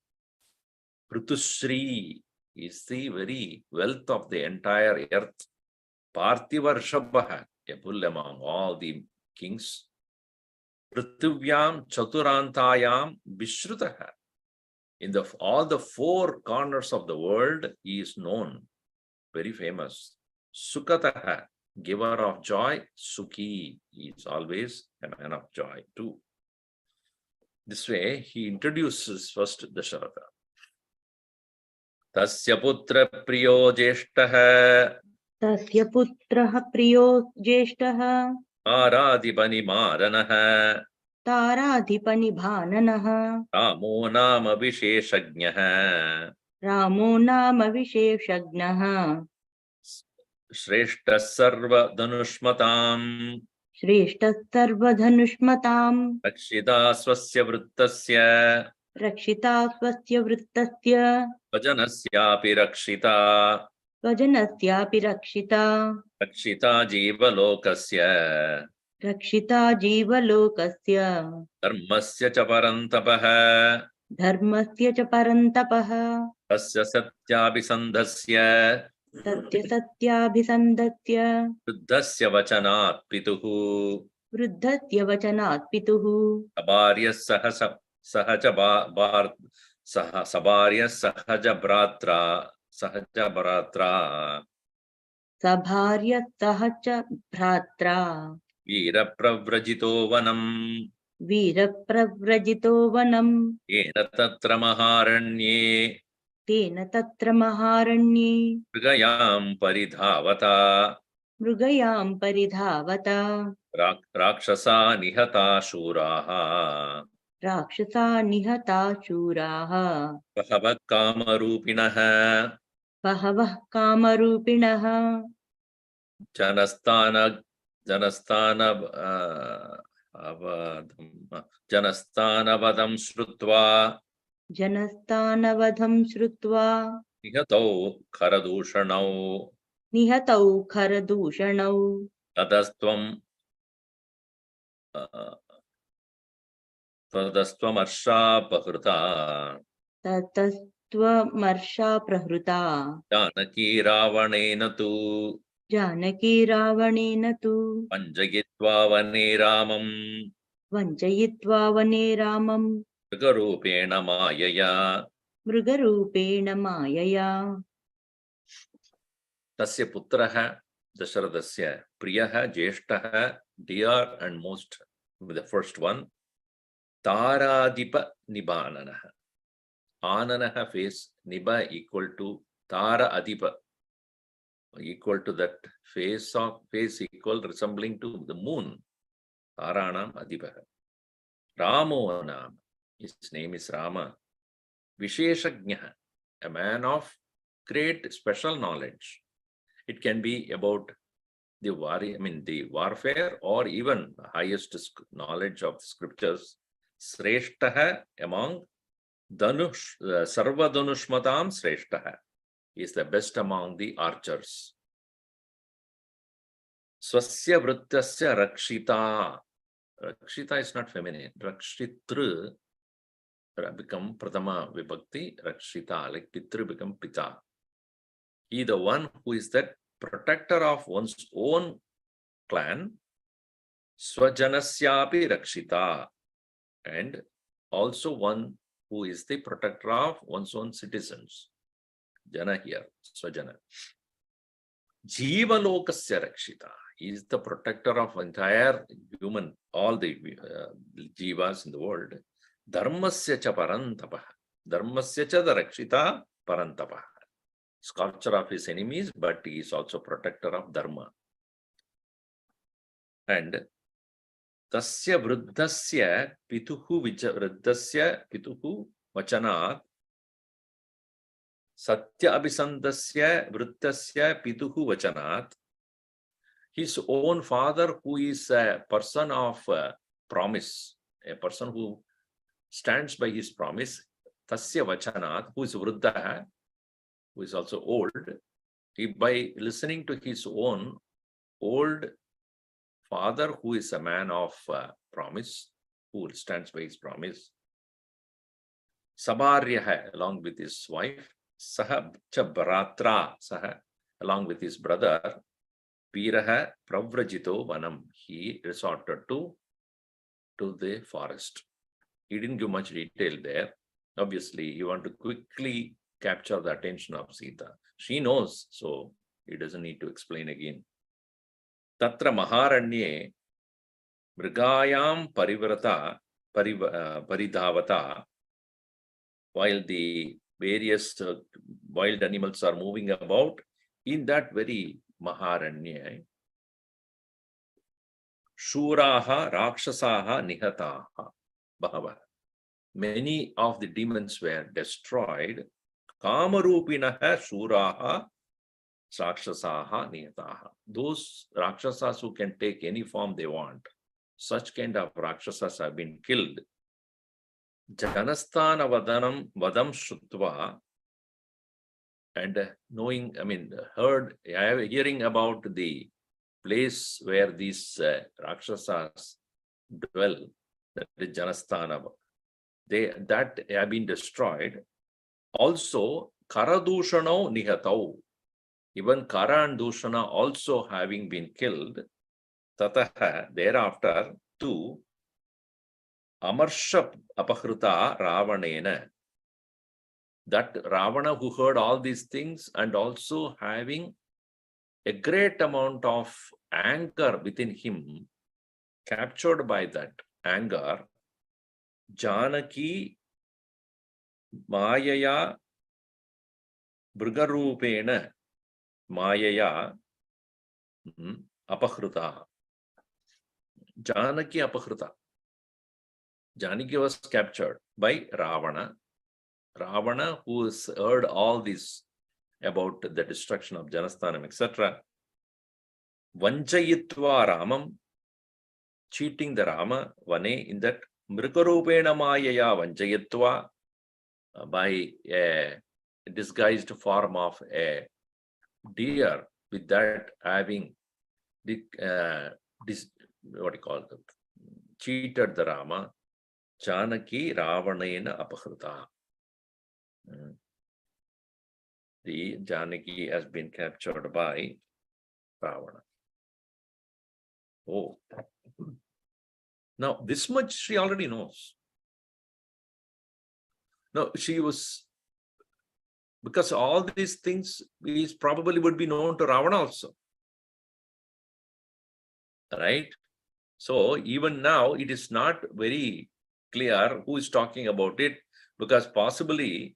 Prutusri is the very wealth of the entire earth. Parthiva Rishabha, a bull among all the kings. Prithvivyam Chaturantayam Vishrutaha. In all the four corners of the world, he is known, very famous. Sukataha, giver of joy. Sukhi, he is always a man of joy too. This way, he introduces first Dasharatha. Tasya putra priyo jeshtaha तस्य पुत्रः प्रियो ज्येष्ठः आराधिपनिमारनः ताराधिपनिभाननः रामो नाम विशेषज्ञः रामो नाम विशेषज्ञः श्रेष्ठः सर्वधनुष्मताम् श्रेष्ठः सर्वधनुष्मताम् रक्षिता स्वस्य वृत्तस्य रक्षिता स्वस्य वृत्तस्य स्वजनस्यापि रक्षिता स्वजनस्यापि रक्षिता रक्षिता जीवलोकस्य रक्षिता जीवलोकस्य धर्मस्य च परन्तपः धर्मस्य च परन्तपः तस्य सत्याभिसन्धस्य सत्यसत्याभिसन्दत्य वृद्धस्य वचनात् पितुः वृद्धस्य वचनात् पितुः सभार्यः सभार्यः सहज भ्रात्रा सभार्य सह च भ्रात्रा वीरप्रव्रजितो वनम् वीरप्रव्रजितो वनम् येन तत्र महारण्ये तेन तत्र महारण्ये मृगयां परिधावता मृगयां परिधावता राक्षसा निहता शूराः राक्षसा निहता शूराः बहवः कामरूपिणः बहवः कामरूपिणः जनस्थानवधं श्रुत्वा जनस्तानवधं श्रुत्वा निहतौ खरदूषणौ निहतौ खरदूषणौ ततस्त्वमर्षापहृता ततस्त्वमर्षा प्रहृता जानकी रावणेन तु जानकी रावणेन तु पञ्जयित्वा वने रामम् वञ्चयित्वा वने रामम् मृगरूपेण मायया मृगरूपेण मायया तस्य पुत्रः दशरथस्य प्रियः ज्येष्ठः dear and most the first one ताराधिप निबाननः आननः face niba equal to tara adipa equal to that face equal resembling to the moon taranam adipah ramo nam his name is Rama visheshajnah a man of great special knowledge. It can be about the warfare or even the highest knowledge of the scriptures. Sreshtaha among Sarva Dhanushmatam Sreshtaha is the best among the archers. Swasya Vrittasya Rakshita. Rakshita is not feminine. Rakshitru become Pratama Vibhakti. Rakshita, like Pitru become Pita. He the one who is that protector of one's own clan, Swajanasyapi Rakshita, and also one who is the protector of one's own citizens. Jana here, Swajana. Jivalokasya Rakshita. He is the protector of entire human, all the jivas in the world. Dharmasya cha parantapah. Dharmasya cha the Rakshita parantapah. Sculpture of his enemies, but he is also protector of dharma. And tasya vruddhasya pituhu vruddhasya pituhu vachanat satya abhisandasya vruddhasya pituhu vachanat. His own father, who is a person of promise, a person who stands by his promise, tasya vachanat, who is vruddha, who is also old, he by listening to his own old father, who is a man of promise, who stands by his promise, Sabharyaha, along with his wife, Saha Bhratra, Saha, along with his brother, Viraha Pravrajito Vanam, he resorted to the forest. He didn't give much detail there. Obviously, you want to quickly capture the attention of Sita. She knows, so he doesn't need to explain again. Tatra Maharanye Mrigayam Paridhavata, while the various wild animals are moving about in that very Maharanya. Shuraha Rakshasaha Nihataha Bhava. Many of the demons were destroyed. Kamarupinaha Shuraha Rakshasaha Nihataha. Those Rakshasas who can take any form they want, such kind of Rakshasas have been killed. Janasthana Vadam Shrutva, and knowing, hearing about the place where these Rakshasas dwell, that is Janasthana, that have been destroyed. Also, Karadushano Nihatau, even Kara and Dushana also having been killed. Tataha, thereafter, to Amarsha Apahruta Ravanena, that Ravana who heard all these things and also having a great amount of anger within him, captured by that anger, Janaki Mayaya Brigarupena Mayaya Apahruta. Janaki Apahruta. Janaki was captured by Ravana. Ravana, who has heard all this about the destruction of Janasthanam, etc. Vanchayitva Ramam, cheating the Rama, Vane, in that Mrikarupena Mayaya Vanchayitva, by a disguised form of a deer, with that having the cheated the Rama, Janaki Ravanena Apahruta. The Janaki has been captured by Ravana. Oh, now this much she already knows. No, she was, because all these things is probably would be known to Ravana also. Right? So even now it is not very clear who is talking about it, because possibly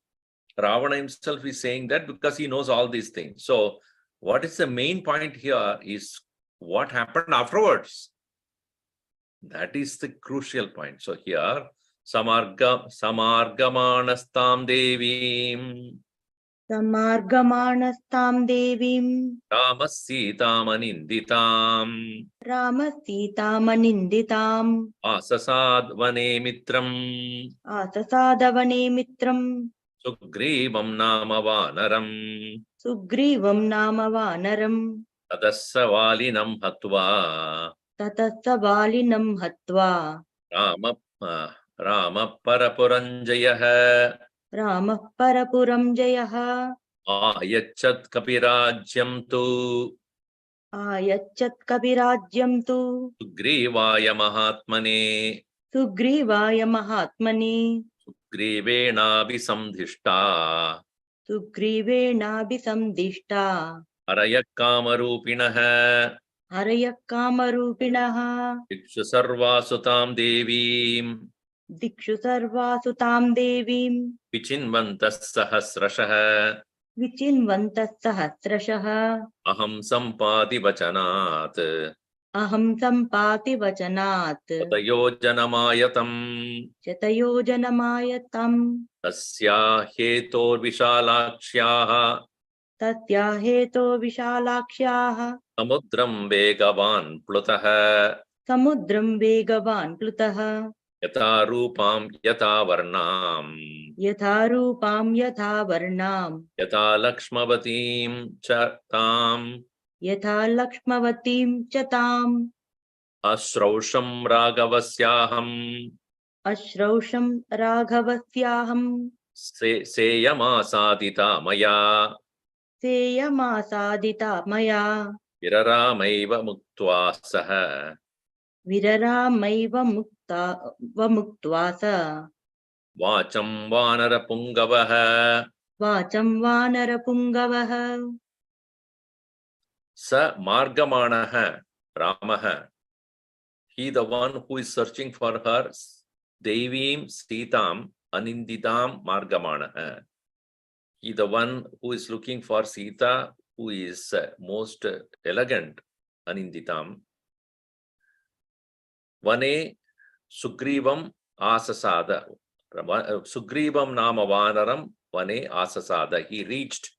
Ravana himself is saying that because he knows all these things. So what is the main point here is what happened afterwards. That is the crucial point. So here, Samargamanastam Devim. Samargamanastam Devim. Ramasitamanindhitam. Ramasitamanindhitam. Asasadvane mitram. Asasadavane mitram. Sugrivam nama vanaram. Sugrivam nama vanaram. Tadassavalinam hatva. Tatassavalinam hatva. Rama Parapuranjayah. Rama Parapuram Jayaha. Ayachat Kapirajyam tu. Ayachat Kabirajyam tu. Sugrivaya Mahatmane. Sugrivaya Mahatmani. Sugrivena Visamdhishta. Sugrivena Visamdishta. Arayakamarupinaha. Harayakamarupinaha. Dikshu Sarvasutam Devim. Dikshu Sarvasutam Devim. Vichinvantas Sahasrashaha. Vichinvantas Sahasrashaha. Aham Sampati Vachanat. Aham Sampati Vachanat. Tayojanamayam. Chatayojanamayatam. Tasya Hetor Vishalakshyaha. Tasya heto Vishalakshaha. Samudram Vegavan Plutaha. Samudram Vegavan Plutaha. Yata Rupam Yata Varnam. Yatha Rupam Yatha Varnam. Yata Lakshmavatim Chatam. Yatha Lakshmavatim Chatam. Ashrausham Ragavasyaham. Ashrausham Ragavasyaham. Seyamasadita Maya. Seyamasadita Maya. Viraramaiva Muktva Saha. Viraramaiva Muktvasa. Vacham Vanara Pungavaha. Vacham Vanara Pungavaha. Sa Margamanaha Ramaha. He, the one who is searching for her, Devim Sitam Aninditam Margamanaha. He the one who is looking for Sita, who is most elegant, Aninditam. Vane Sugrivam Asasada. Sugrivam Nama Vanaram Vane Asasada. He reached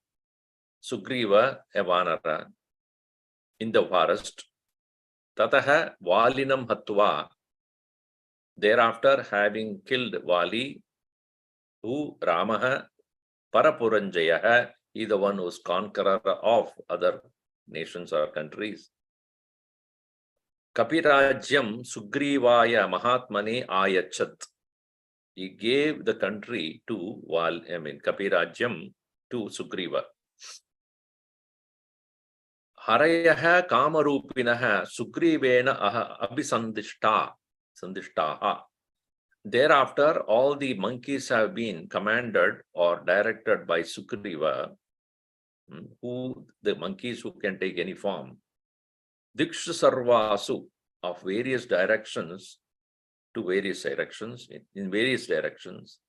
Sugriva, a Vanara, in the forest. Tataha Valinam Hatva. Thereafter, having killed Vali, who Ramaha Parapuranjayaha, he the one who is conqueror of other nations or countries. Kapirajyam Sugrivaya Mahatmane Ayachat. He gave the country to Kapirajyam to Sugriva. Harayaha Kamarupinaha Sugrivena Abhisandishtaha. Thereafter, all the monkeys have been commanded or directed by Sugriva, who the monkeys who can take any form. Diksha Sarvasu, of various directions to various directions, in various directions.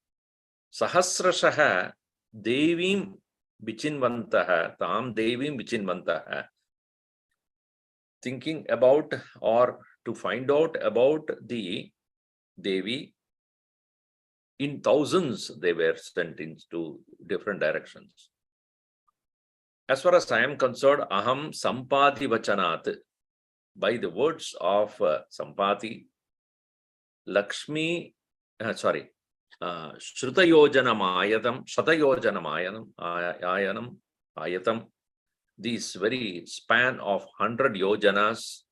Sahasrashaha Devim Vichinvantaha, Tam Devim Vichinvantaha. Thinking about or to find out about the Devi, in thousands they were sent into different directions. As far as I am concerned, Aham Sampati Vachanat, by the words of Sampati, Lakshmi, Shrutayojanam Ayatam, this very span of 100 yojanas,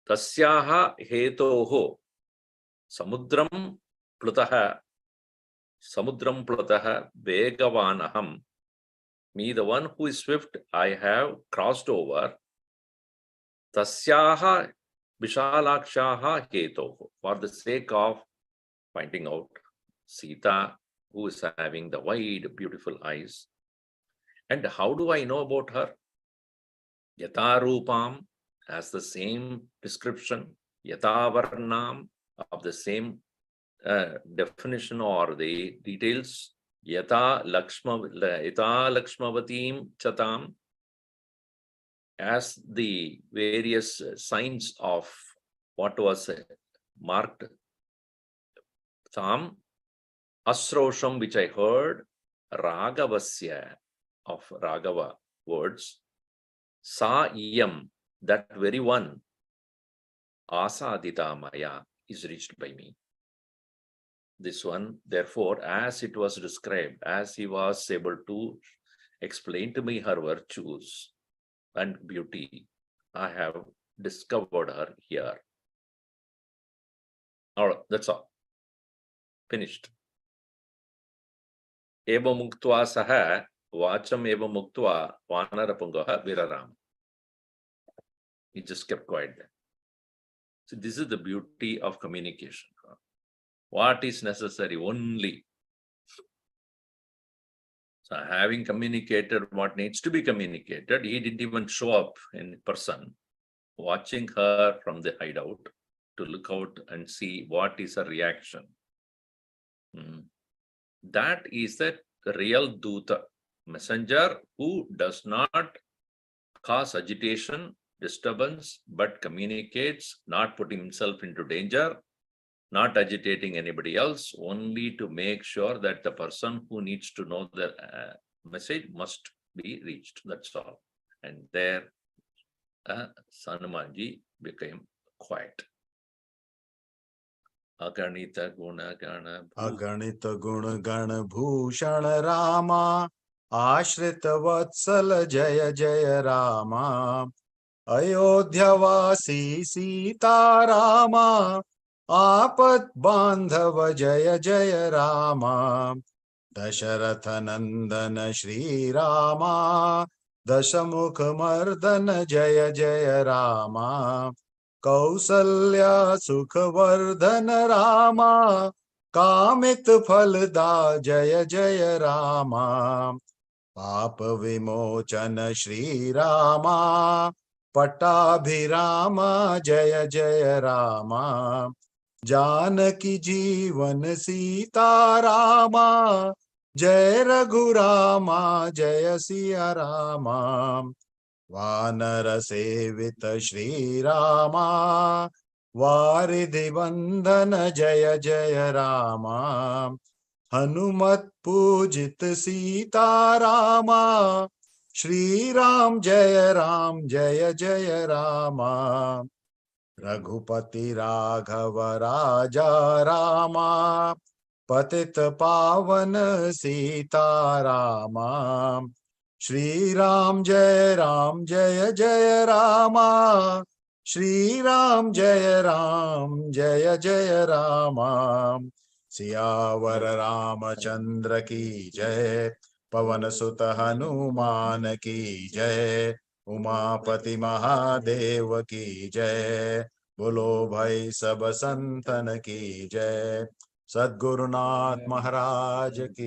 Tasyaha hetoho samudram plutaha vegavanaham. Me, the one who is swift, I have crossed over. Tasyaha vishalakshaha hetoho, for the sake of finding out Sita, who is having the wide, beautiful eyes. And how do I know about her? Yata Rupam, as the same description, Yata Varnam, of the same definition or the details, Yata Lakshmavatim Chatam, as the various signs of what was marked, Tam, Asrosham, which I heard, Ragavasya, of Raghava words, Sa Iyam, that very one, Asadita Maya, is reached by me. This one, therefore, as it was described, as he was able to explain to me her virtues and beauty, I have discovered her here. All right, that's all. Finished. Eva Muktva Saha, Vacham Eva Muktva, Vanarapungaha Viraram. He just kept quiet there. So this is the beauty of communication. What is necessary only. So having communicated what needs to be communicated, he didn't even show up in person, watching her from the hideout to look out and see what is her reaction. That is the real Duta, messenger who does not cause agitation, disturbance, but communicates, not putting himself into danger, not agitating anybody else, only to make sure that the person who needs to know the message must be reached. That's all. And there, Hanumanji became quiet. Aganita Guna Gana Bhushan Rama, Ashrita Vatsala Jaya Jaya Rama, Ayodhyavasi Sita Rama, Apat Bandhava Jaya Jaya Rama, Dasharatha Nandana Shri Rama, Dashamukha Mardana Jaya Jaya Rama, Kausalya Sukhavardhana Rama, Kamit Phalda Jaya Jaya Rama, Papa Vimochana Shri Rama, Pattabhirama Jaya Jaya Rama, Janaki जीवन सीता रामा, जय रघुरामा जय सिया रामा। वानर सेवित श्री रामा, वारिधि बंधन जय जय रामा। हनुमत पूजित सीता रामा, श्री राम जय जय रामा। रघुपति राघव राजा रामा, पतित पावन सीता रामा। श्री राम जय जय रामा, श्री राम जय जय रामा। सियावर रामचंद्र की जय, पवन सुत हनुमान की जय, उमापति महादेव की जय। बोलो भाई सब संतन की जय। सद्गुरुनाथ महाराज की